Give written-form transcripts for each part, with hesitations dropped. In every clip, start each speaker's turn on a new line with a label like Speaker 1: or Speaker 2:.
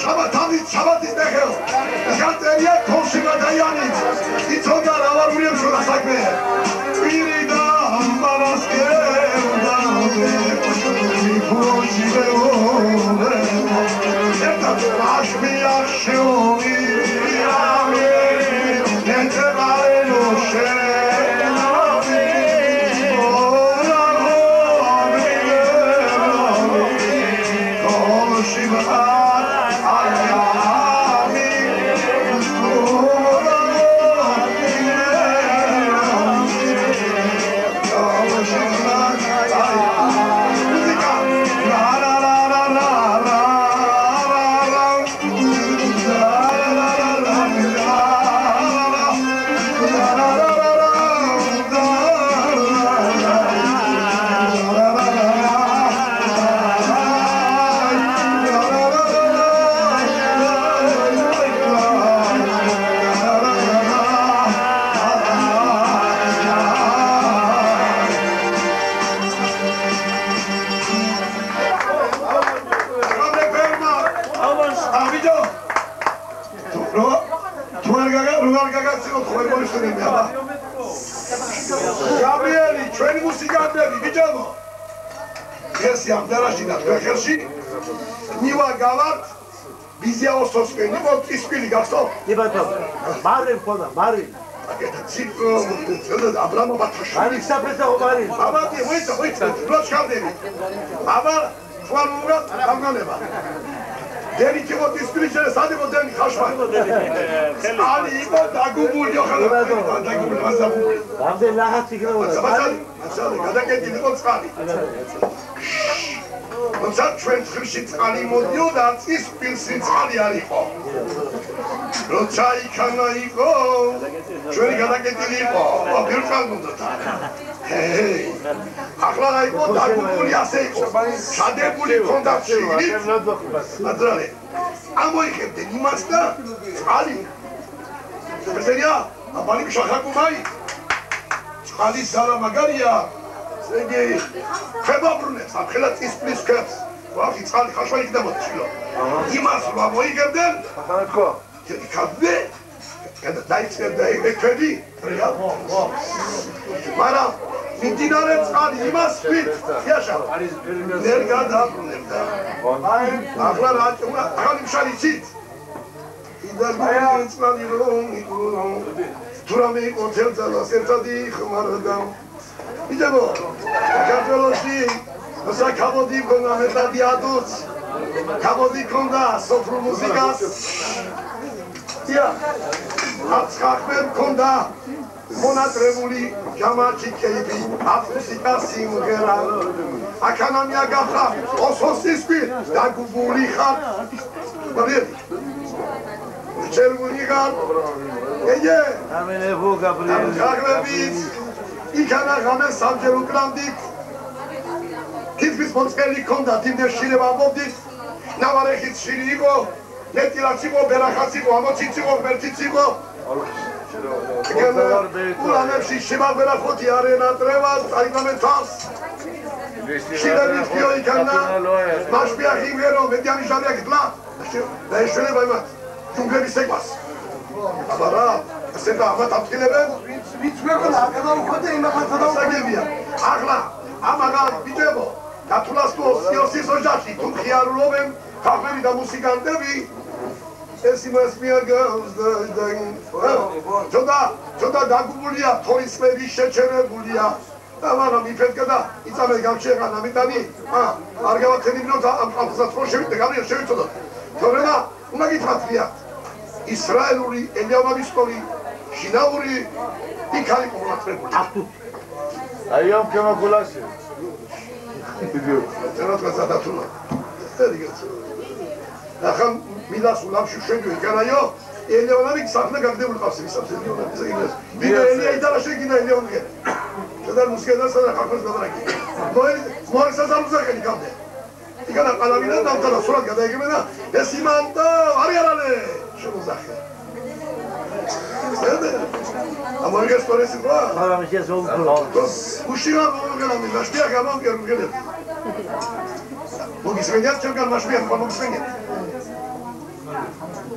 Speaker 1: Şabat, Şabat izle. Şabat, Şabat, იცოდა რა ვარ ურიებშორა საქმე პირი და ამბარასკერდა ერთად აშმია შევი ნეცებაენო შენავი Gabrieli, ჩვენი მუსიკანტები, ბიჭებო. ხერსი ამ დარაში და ხერში მივა გავართ ბიზია ოსტოსკენი, მოტისკილი გახსოვთ?
Speaker 2: იბათო. მარი ხოდა, მარი.
Speaker 1: აკეთა ციკლო, აბრამობა თაშა.
Speaker 2: არის საფრესა მარი.
Speaker 1: აბატი, ვიცა, რო ჩავდები. აბა, ხვალუნგა გამგანება. დენი თიმოტისკილი შეიძლება სადიღო დენი ხაშმარი. ალი იყო დაგუბული ოხანა. დაგუბული მასაბული.
Speaker 2: რამდენ ლაღაც იქნებოდა.
Speaker 1: მაცალე, გადაკეტილი იყო წყალი. თუმცა ჩვენ ხილში წყალი მოდიოდა, წის პირსი წყალი არ იყო. როცა იქანა იყო, ჩვენი გადაკეტილი იყო, პირწყალი მოდოდა. ახლა რა იყო დაგუბული ასე იყო. ჩადებული ქონდა შიგნით. აძრალე. ამოიხებდნენ იმას და წყალი. ბეზერია, აბალი შახაკუმაი. წყალი ზარა მაგარია. ზეგი ხებაბრუნებს, ამხელა წისპლის ქებს. ვახი წყალი ხაშვალი იქნებოდა შილო. იმას რა მოიგებდნენ? ახალეთქო. იქავდე. დაიწყებდა ეკედი. მაგრამ მიმდინარე წყალი იმას ვით, იაშა. ვერ გადაბრუნებდა. ახლა რა ახალი მშალი ცით. იდარბაი წყალი რომ იყო. თურამე იყო თელძალას ერთადი ხმარდა. იდებო. საქართველოში საკამოდი ქონდა მეტადი ადუც. კამოდი ქონდა სოფრულ მუსიკას. ია. აცხახმე ქონდა მონატრებული ჯამაჩი კეიბი აფსიკა სიმღერა აკანამია გახა ოსოსისკი დაგუბული ხარ მოდიეთ ჩერგული ხარ ეე
Speaker 2: ამენებო გაბრიელი
Speaker 1: გაგლებით იქანა ღამე სამჯერ უკრამდით თითქმის მოწყელი ქონდა თინდე შილება მოვდით ნავარეხით შილი იყო ნეტილაც იყო ბერახაც იყო ამოციც იყო ღმერთიც იყო ულამებში შემაგვერა ხუთი არენა ტრევას წაიგამენ თავს შილებით გიო იქანა მაშბია ხიმერო მეტიანი ჟავია გიტლა და ეშველება იმათ ჯუნგლების ეკვას აბა რა ესეთა ამათ აფტილებენ ვინც გვეკონა აკადა უხოთე იმახათა დაუსაგებია ახლა ამაღა ბიჭებო დათულასტო სიოსის ოჯახი თუ ხიარულობენ ხალხები და მუსიკანტები ეს იმას მიაგავს და ჯოდა დაგუბულია თორის წლები შეჩერებულია და მაგრამ იფეთკა და იწამე გამჩეღანა მიტანი არ გავახენებინოთ ამ ყალხსაც რო შევიდე გაბრიელ შევიცოდოთ თორემა უნდა გითხრათ ისრაელური ელიავავის შინაური იქალი ყოლატრებული
Speaker 2: აი ამ კემაგულაში
Speaker 1: წერატყა სადათულა ახლა მილას ულამში შეგვი იკანაიო ელიავავის საფნა გაგდებული ყავს ისავს ელიავავის ეგრეს მინდა ელია იდარა შეგინა ელიავავის და მუსიკას და ხალხს გადარაკი მოერსას ამზაკენი გავდე იქანა ყალავიდან დავწერა სურათ გადაიგებინა ეს იმანტა არიარალე შემოზახე ამორგეს თორეს იყო
Speaker 2: არა მიშეს ოლკო
Speaker 1: უშინა მოგელამი ნაშტია გამომკერუგელე მოგისმენიათ ჩემგან მაშბია მოგისმენიათ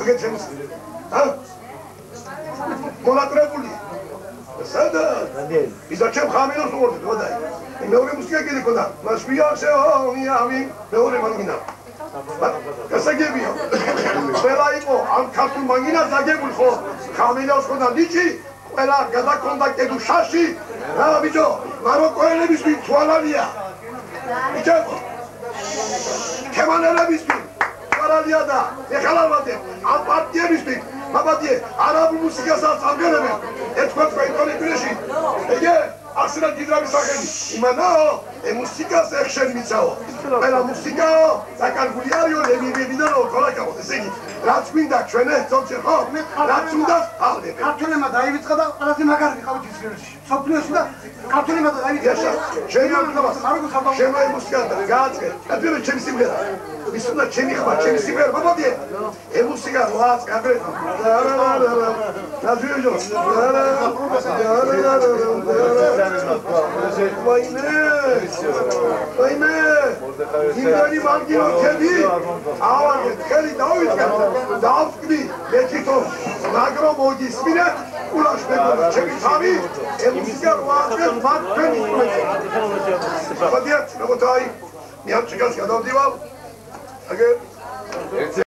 Speaker 1: აგეთ ჩემს მონატრებული. სადა? ისა ჩემ ხამინოს უყურეთ, ვადაი. მეორე მუსიკა კიდე ქონდა. მას მიაშეო, მიამი, მეორე მანგინა. გასაგებია. ყველა იყო ამ ქართულ მანგინას აგებული ხო? ხამინოს ქონდა ნიჭი, ყველა გადაქონდა კედუ შაში. რა ბიჭო, მაროკოელების თვალალია. ბიჭო. კემანელების თვალალია და ეხალავადე ამ პარტიების მაბადიე არაბულ მუსიკასაც ამგერებენ. ერთგვარ პაიტონებში. ეგე ასრა დიდრამის სახელი. იმანაო, მუსიკას ეხშენ მიცაო. ყველა მუსიკაო, საკარგული არისო, ლევიბებიდანო, ქოლაკაო, ესე იგი, რაც მინდა ჩვენე თორჩე ხო? რაც უნდა ავდები.
Speaker 3: ქართულებმა დაივიწყა და ყველაზე მაგარი ყავით ისრაელში. სოფლიოში და ქართულებმა დაივიწყა.
Speaker 1: შემოი მუსიკა გააწყე. აბიო ჩემი სიმღერა. ისუნა ჩემი ხმა, ჩემი სიმღერა, მაბადიე. მუსიკა ვაც კაგრეთ. ნაზიოჯო. ვაიმე იმდენი მანგიო ქედი ავაგე ხელი დავიწყე დავსკდი მეთითო მაგრო მოგისმინე ულაშ მეგონა ჩემი თავი მუსიკა ვაწყე მათქენი მაბადიე როგორ მე ამ ჩიკას გადავდივალ აგერ